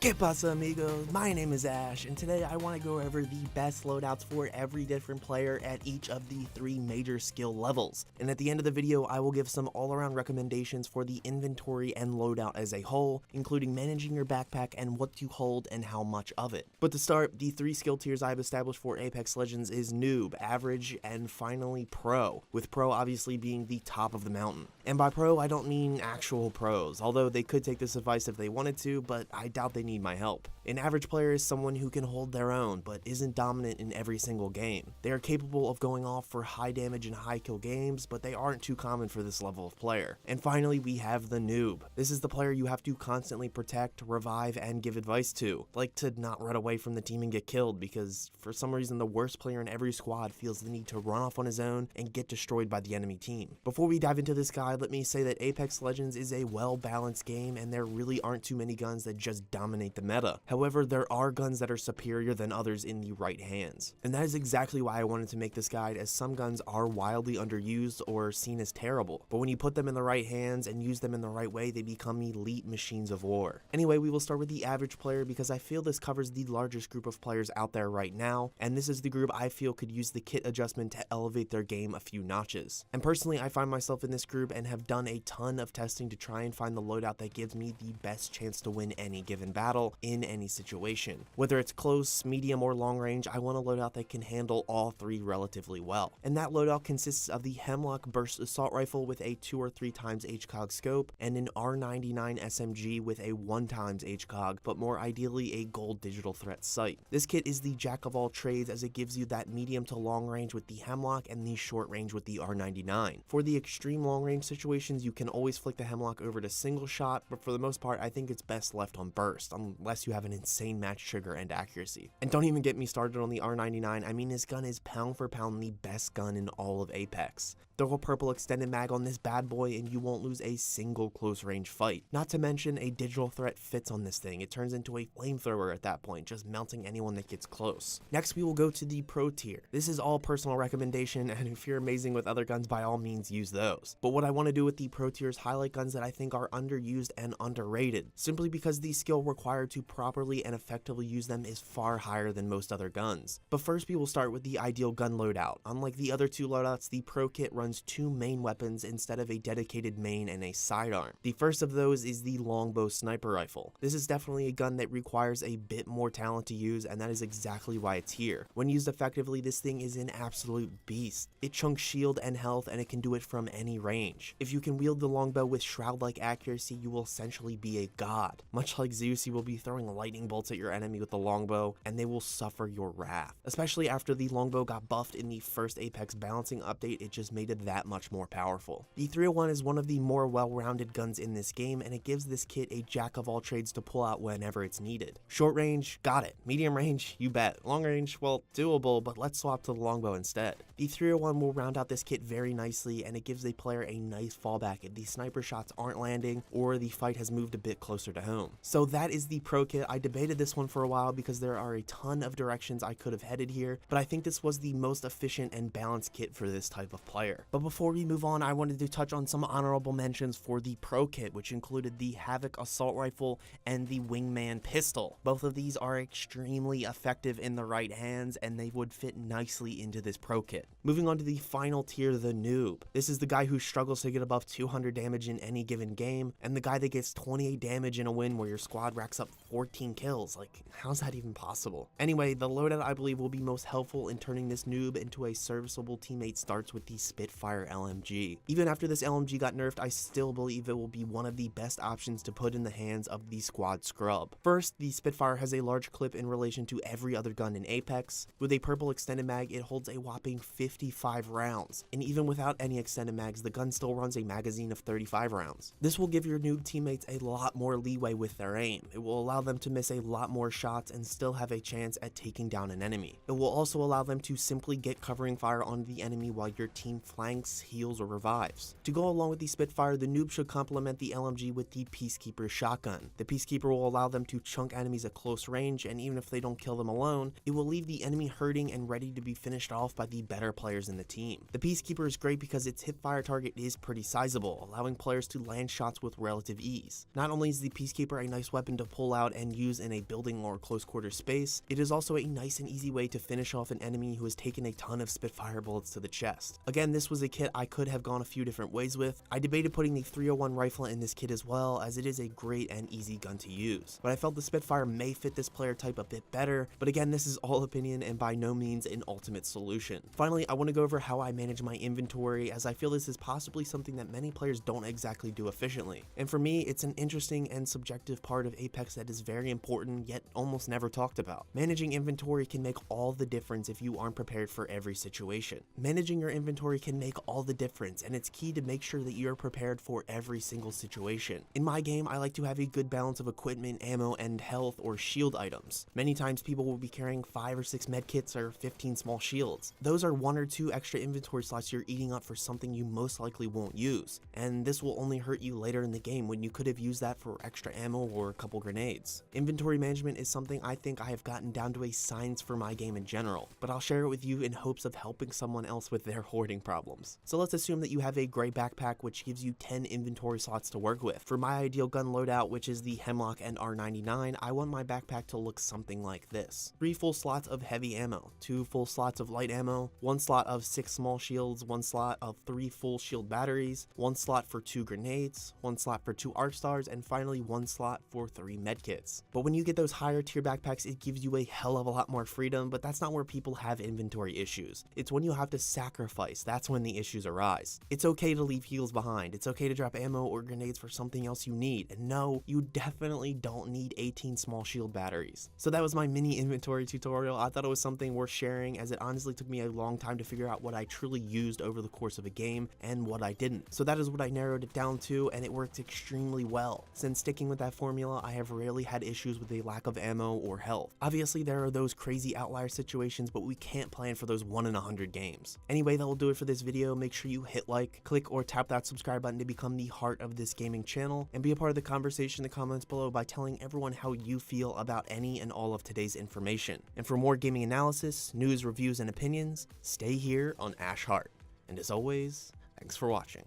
¿Qué pasa, amigos? My name is Ash, and today I want to go over the best loadouts for every different player at each of the 3 major skill levels. And at the end of the video, I will give some all-around recommendations for the inventory and loadout as a whole, including managing your backpack and what to hold and how much of it. But to start, the 3 skill tiers I've established for Apex Legends is Noob, Average, and finally Pro, with Pro obviously being the top of the mountain. And by Pro, I don't mean actual pros, although they could take this advice if they wanted to, but I doubt they need my help. An average player is someone who can hold their own, but isn't dominant in every single game. They are capable of going off for high damage and high kill games, but they aren't too common for this level of player. And finally, we have the noob. This is the player you have to constantly protect, revive, and give advice to. Like to not run away from the team and get killed, because for some reason the worst player in every squad feels the need to run off on his own and get destroyed by the enemy team. Before we dive into this guide, let me say that Apex Legends is a well-balanced game, and there really aren't too many guns that just dominate the meta. However, there are guns that are superior than others in the right hands. And that is exactly why I wanted to make this guide, as some guns are wildly underused or seen as terrible. But when you put them in the right hands and use them in the right way, they become elite machines of war. Anyway, we will start with the average player because I feel this covers the largest group of players out there right now, and this is the group I feel could use the kit adjustment to elevate their game a few notches. And personally, I find myself in this group and have done a ton of testing to try and find the loadout that gives me the best chance to win any given battle in any situation. Whether it's close, medium, or long range, I want a loadout that can handle all 3 relatively well. And that loadout consists of the Hemlock Burst Assault Rifle with a 2 or 3 times HCOG scope, and an R99 SMG with a 1 times HCOG, but more ideally a gold digital threat sight. This kit is the jack of all trades, as it gives you that medium to long range with the Hemlock and the short range with the R99. For the extreme long range situations, you can always flick the Hemlock over to single shot, but for the most part, I think it's best left on burst, unless you have an insane match trigger and accuracy. And don't even get me started on the R99, I mean this gun is pound for pound the best gun in all of Apex. Throw a purple extended mag on this bad boy and you won't lose a single close range fight. Not to mention a digital threat fits on this thing, it turns into a flamethrower at that point, just melting anyone that gets close. Next we will go to the Pro tier. This is all personal recommendation, and if you're amazing with other guns, by all means use those. But what I want to do with the Pro tier is highlight guns that I think are underused and underrated, simply because the skill required to properly and effectively use them is far higher than most other guns. But first we will start with the ideal gun loadout. Unlike the other 2 loadouts, the Pro kit runs 2 main weapons instead of a dedicated main and a sidearm. The first of those is the Longbow sniper rifle. This is definitely a gun that requires a bit more talent to use, and that is exactly why it's here. When used effectively, this thing is an absolute beast. It chunks shield and health, and it can do it from any range. If you can wield the Longbow with shroud-like accuracy, you will essentially be a god. Much like Zeus, you will be throwing lightning bolts at your enemy with the Longbow, and they will suffer your wrath. Especially after the Longbow got buffed in the first Apex balancing update, it just made it that much more powerful. The 301 is one of the more well-rounded guns in this game, and it gives this kit a jack of all trades to pull out whenever it's needed. Short range, got it. Medium range, you bet. Long range, well, doable, but let's swap to the Longbow instead. The 301 will round out this kit very nicely, and it gives a player a nice fallback if the sniper shots aren't landing or the fight has moved a bit closer to home. So that is the Pro kit. I debated this one for a while because there are a ton of directions I could have headed here, but I think this was the most efficient and balanced kit for this type of player. But before we move on, I wanted to touch on some honorable mentions for the Pro kit, which included the Havoc Assault Rifle and the Wingman Pistol. Both of these are extremely effective in the right hands, and they would fit nicely into this Pro kit. Moving on to the final tier, the Noob. This is the guy who struggles to get above 200 damage in any given game, and the guy that gets 28 damage in a win where your squad racks up 14 kills. Like, how's that even possible? Anyway, the loadout I believe will be most helpful in turning this noob into a serviceable teammate starts with the Spitfire LMG. Even after this LMG got nerfed, I still believe it will be one of the best options to put in the hands of the squad scrub. First, the Spitfire has a large clip in relation to every other gun in Apex. With a purple extended mag, it holds a whopping 55 rounds, and even without any extended mags, the gun still runs a magazine of 35 rounds. This will give your noob teammates a lot more leeway with their aim. It will allow them to miss a lot more shots and still have a chance at taking down an enemy. It will also allow them to simply get covering fire on the enemy while your team flanks planks, heals, or revives. To go along with the Spitfire, the Noob should complement the LMG with the Peacekeeper shotgun. The Peacekeeper will allow them to chunk enemies at close range, and even if they don't kill them alone, it will leave the enemy hurting and ready to be finished off by the better players in the team. The Peacekeeper is great because its hipfire target is pretty sizable, allowing players to land shots with relative ease. Not only is the Peacekeeper a nice weapon to pull out and use in a building or close quarter space, it is also a nice and easy way to finish off an enemy who has taken a ton of Spitfire bullets to the chest. Again, this was a kit I could have gone a few different ways with. I debated putting the 301 rifle in this kit as well, as it is a great and easy gun to use, but I felt the Spitfire may fit this player type a bit better, but again, this is all opinion and by no means an ultimate solution. Finally, I want to go over how I manage my inventory, as I feel this is possibly something that many players don't exactly do efficiently. And for me, it's an interesting and subjective part of Apex that is very important yet almost never talked about. Managing inventory can make all the difference if you aren't prepared for every situation. Managing your inventory can make all the difference, and it's key to make sure that you're prepared for every single situation. In my game, I like to have a good balance of equipment, ammo, and health or shield items. Many times people will be carrying 5 or 6 medkits or 15 small shields. Those are 1 or 2 extra inventory slots you're eating up for something you most likely won't use, and this will only hurt you later in the game when you could have used that for extra ammo or a couple grenades. Inventory management is something I think I have gotten down to a science for my game in general, but I'll share it with you in hopes of helping someone else with their hoarding problems. So let's assume that you have a gray backpack which gives you 10 inventory slots to work with. For my ideal gun loadout, which is the Hemlock and R99, I want my backpack to look something like this. 3 full slots of heavy ammo, 2 full slots of light ammo, 1 slot of 6 small shields, 1 slot of 3 full shield batteries, 1 slot for 2 grenades, 1 slot for 2 arc stars, and finally 1 slot for 3 medkits. But when you get those higher tier backpacks, it gives you a hell of a lot more freedom, but that's not where people have inventory issues. It's when you have to sacrifice, that's when the issues arise. It's okay to leave heals behind, it's okay to drop ammo or grenades for something else you need, and no, you definitely don't need 18 small shield batteries. So that was my mini inventory tutorial. I thought it was something worth sharing, as it honestly took me a long time to figure out what I truly used over the course of a game and what I didn't. So that is what I narrowed it down to, and it worked extremely well. Since sticking with that formula, I have rarely had issues with a lack of ammo or health. Obviously, there are those crazy outlier situations, but we can't plan for those 1 in 100 games. Anyway, that will do it for this video. Make sure you hit like, click or tap that subscribe button to become the heart of this gaming channel, and be a part of the conversation in the comments below by telling everyone how you feel about any and all of today's information. And for more gaming analysis, news, reviews, and opinions, stay here on Ash Heart. And as always, thanks for watching.